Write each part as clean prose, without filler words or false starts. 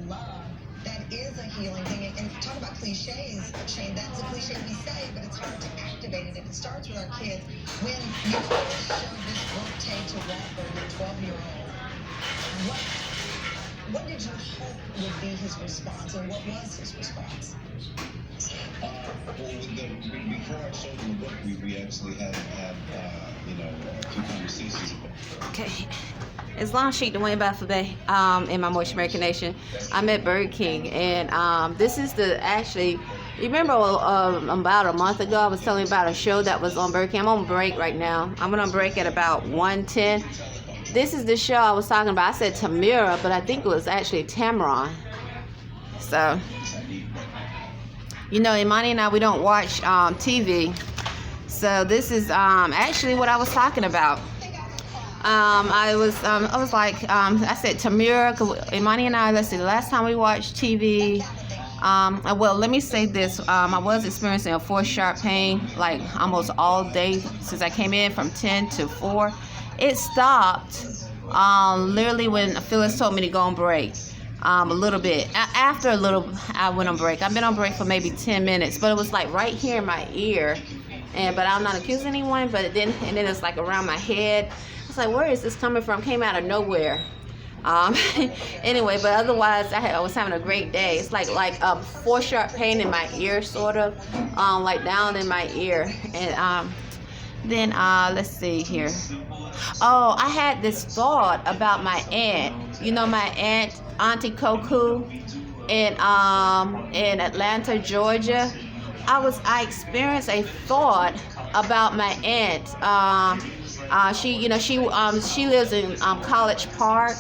love, that is a healing thing. And talk about cliches, Shane, that's a cliche we say, but it's hard to activate it. And it starts with our kids. When you first showed this birthday to Walker, your 12-year-old, what did you hope would be his response, and what was his response? Before I showed him the book, we actually had a few conversations about it. Okay. It's Long Sheet, Dwayne Baffabe, in my Moisture American Nation. I'm at Burger King, and this is you remember about a month ago, I was telling you about a show that was on Burger King. I'm on break right now. I'm going to break at about 1:10. This is the show I was talking about. I said Tamira, but I think it was actually Tamron. So, Imani and I, we don't watch TV. So this is actually what I was talking about. I was like, I said Tamira, Imani and I, let's see, the last time we watched TV, well, let me say this, I was experiencing a forced sharp pain, like almost all day since I came in from 10 to 4. It stopped, literally when Phyllis told me to go on break, a little bit. After a little, I went on break. I've been on break for maybe 10 minutes, but it was like right here in my ear, but I'm not accusing anyone, but then it's like around my head. It's like, where is this coming from? Came out of nowhere. Anyway, but otherwise, I was having a great day. It's like a forced sharp pain in my ear, sort of, like down in my ear. And then let's see here. Oh, I had this thought about my aunt. My aunt, Auntie Koku, in Atlanta, Georgia. I experienced a thought about my aunt. She lives in College Park.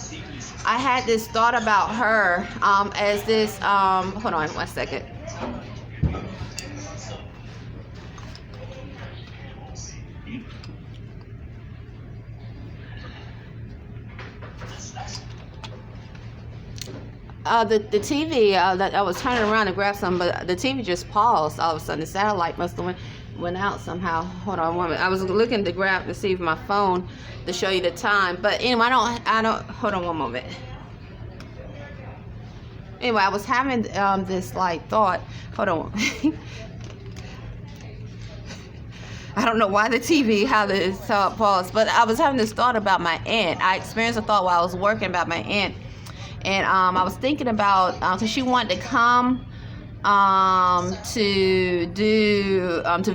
I had this thought about her as this. Hold on 1 second. The TV that I was turning around to grab some, but the TV just paused all of a sudden. The satellite must have went out somehow. Hold on 1 minute. I was looking to grab to see if my phone to show you the time, but anyway, I don't. Hold on 1 moment. Anyway, I was having this thought. Hold on. I don't know why the TV, how the paused, but I was having this thought about my aunt. I experienced a thought while I was working about my aunt. And I was thinking about, because she wanted to come to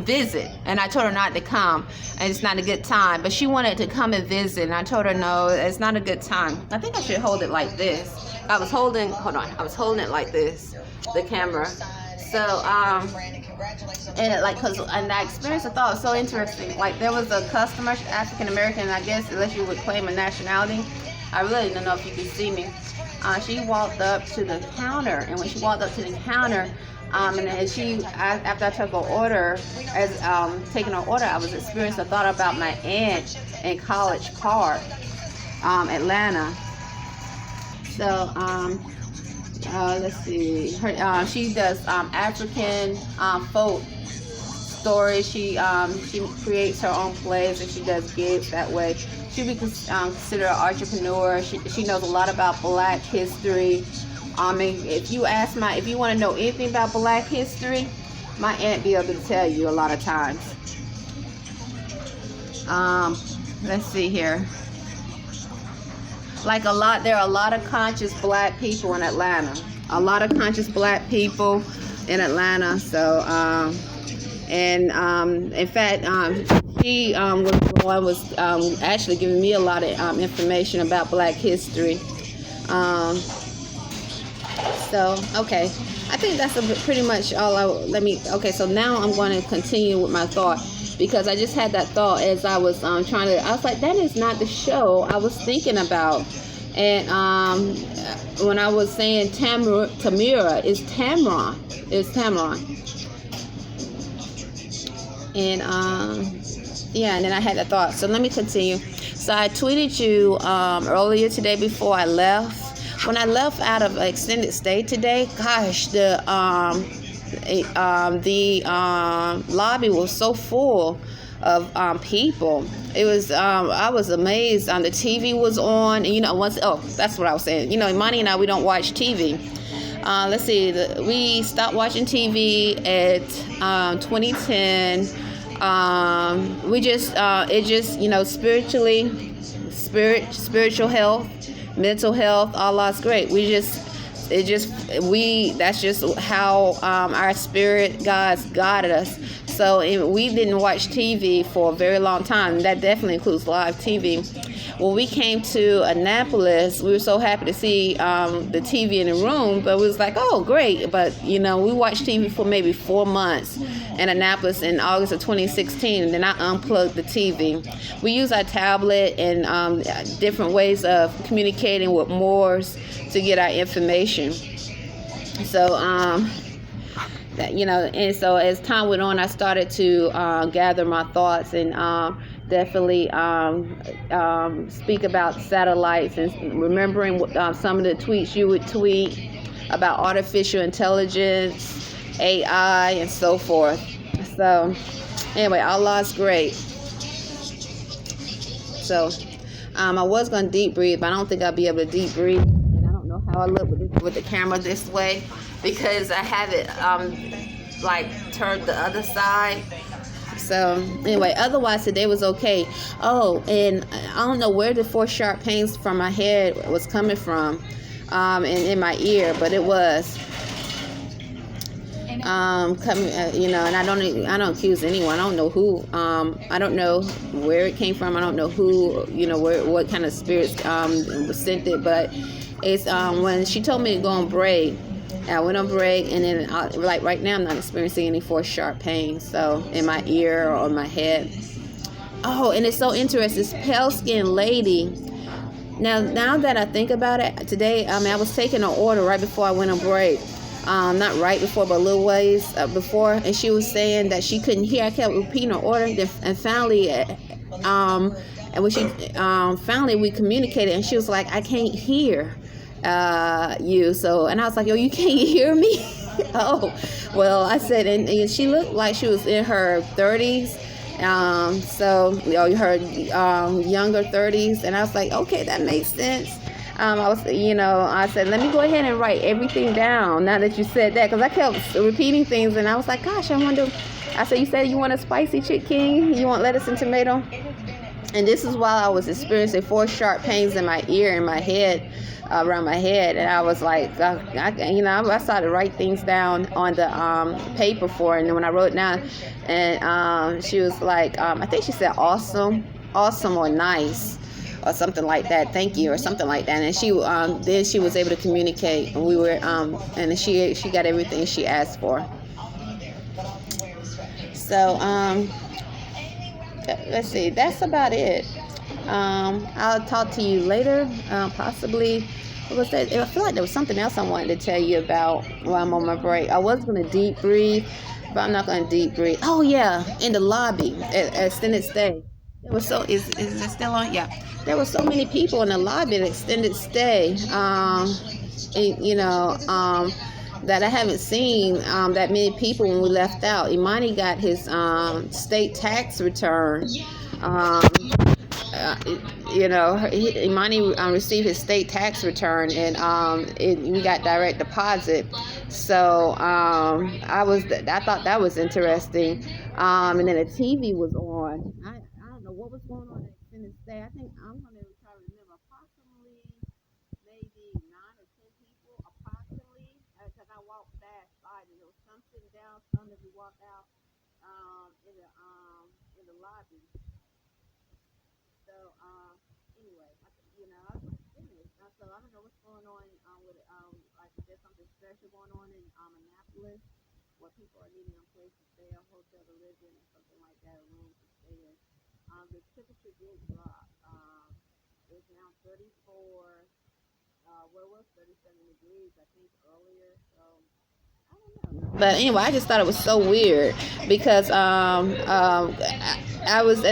visit, and I told her not to come, and it's not a good time. But she wanted to come and visit, and I told her no, it's not a good time. I think I should hold it like this. I was holding it like this, the camera. So and I experienced a thought so interesting. Like there was a customer, African American, I guess, unless you would claim a nationality. I really don't know if you can see me. She walked up to the counter, and when she walked up to the counter, and after I took her order, taking her order, I was experiencing a thought about my aunt in College Park, Atlanta. So, let's see. She does African folk stories. She creates her own plays, and she does gigs that way. She would be considered an entrepreneur. She knows a lot about Black history. If you want to know anything about Black history, my aunt be able to tell you a lot of times. Let's see here. There are a lot of conscious Black people in Atlanta. So, in fact, she was actually giving me a lot of information about Black history. So, okay. I think that's pretty much all. Okay, so now I'm going to continue with my thought, because I just had that thought as I was I was like, that is not the show I was thinking about. And when I was saying Tamira, it's Tamron. And and then I had a thought. So let me continue. So I tweeted you earlier today before I left. When I left out of extended stay today, gosh, the lobby was so full. of people. It was I was amazed. The TV was on, and that's what I was saying. Imani and I, we don't watch TV. Let's see, we stopped watching TV at 2010. We just it just spiritual health, mental health, Allah's great. That's just how our spirit guides guided us. So we didn't watch TV for a very long time. That definitely includes live TV. When we came to Annapolis, we were so happy to see the TV in the room, but we was like, oh, great. But, we watched TV for maybe 4 months in Annapolis in August of 2016, and then I unplugged the TV. We use our tablet and different ways of communicating with Moors to get our information. So, and so as time went on, I started to gather my thoughts and definitely speak about satellites and remembering some of the tweets you would tweet about artificial intelligence, AI, and so forth. So anyway, Allah's great. So I was going to deep breathe, but I don't think I'll be able to deep breathe. And I don't know how I look with the camera this way because I have it turned the other side. So anyway, otherwise today was okay. Oh, and I don't know where the 4 sharp pains from my head was coming from, and in my ear, but it was coming. And I don't accuse anyone. I don't know who. I don't know where it came from. I don't know who. What kind of spirits sent it. But it's when she told me to go on break. I went on break, and then right now I'm not experiencing any 4 sharp pains, so in my ear or on my head. Oh, and it's so interesting. This pale-skinned lady. Now that I think about it, today, I was taking an order right before I went on break. Not right before, but a little ways before, and she was saying that she couldn't hear. I kept repeating her order, and finally, and when she finally we communicated, and she was like, "I can't hear you." So, and I was like, "Yo, you can't hear me?" Oh, well, I said, and she looked like she was in her 30s. So her younger 30s, and I was like, okay, that makes sense. I said, let me go ahead and write everything down now that you said that, because I kept repeating things, and I was like, gosh, I wonder. I said, you said you want a spicy chicken, you want lettuce and tomato, and this is while I was experiencing 4 sharp pains in my ear and my head. Around my head, and I was like, I started to write things down on the paper for her, and then when I wrote it down, and she was like, I think she said awesome or nice or something like that, thank you or something like that, and she then she was able to communicate, and we were and she got everything she asked for. So let's see, that's about it. I'll talk to you later, possibly. What was that? I feel like there was something else I wanted to tell you about while I'm on my break. I was going to deep breathe, but I'm not going to deep breathe. Oh yeah, in the lobby at Extended Stay. There was is it still on? Yeah. There were so many people in the lobby at Extended Stay. That I haven't seen that many people when we left out. Imani got his state tax return. Imani received his state tax return, and we got direct deposit. So I thought that was interesting. And then the TV was on. I don't know what was going on at Extended Stay. I think I'm going to try to remember approximately maybe 9 or 10 people, approximately, because I walked fast by. There was some sitting down, some as we walked out in the lobby. So anyway, I was like, goodness. So I don't know what's going on with like if there's something special going on in Annapolis, where people are needing a place to stay, a hotel to live in, or something like that, a room to stay in. The temperature did drop. It's now 34. Where it was 37 degrees, I think, earlier. So I don't know. But anyway, I just thought it was so weird because as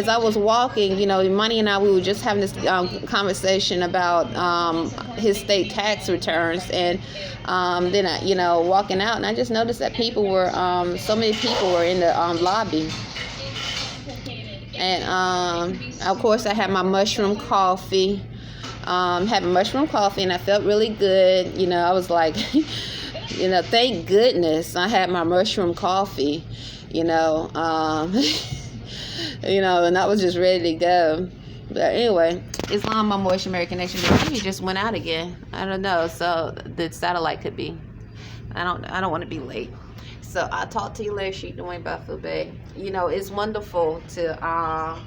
I was walking, Imani and I, we were just having this conversation about his state tax returns, and then I, walking out, and I just noticed that people were so many people were in the lobby. And of course, I had my mushroom coffee. Had my mushroom coffee, and I felt really good. You know, I was like, you know, thank goodness I had my mushroom coffee. You know, you know, and I was just ready to go. But anyway, Islam, my Moisture American Nation, the TV just went out again. I don't know. So the satellite could be. I don't want to be late. So I'll talk to you later. Sheep Dwayne Buffalo Bay. You know, it's wonderful to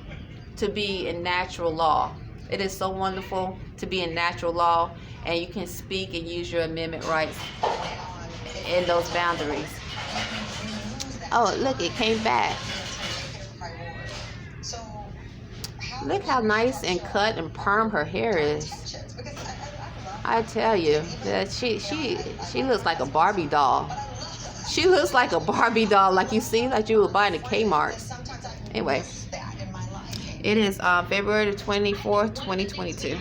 be in natural law. It is so wonderful to be in natural law, and you can speak and use your amendment rights in those boundaries. Oh, look, it came back. Look how nice and cut and perm her hair is. I tell you, that she looks like a Barbie doll. She looks like a Barbie doll, like you see, like you would buy in the Kmart's. Anyway, it is February 24th, 2022.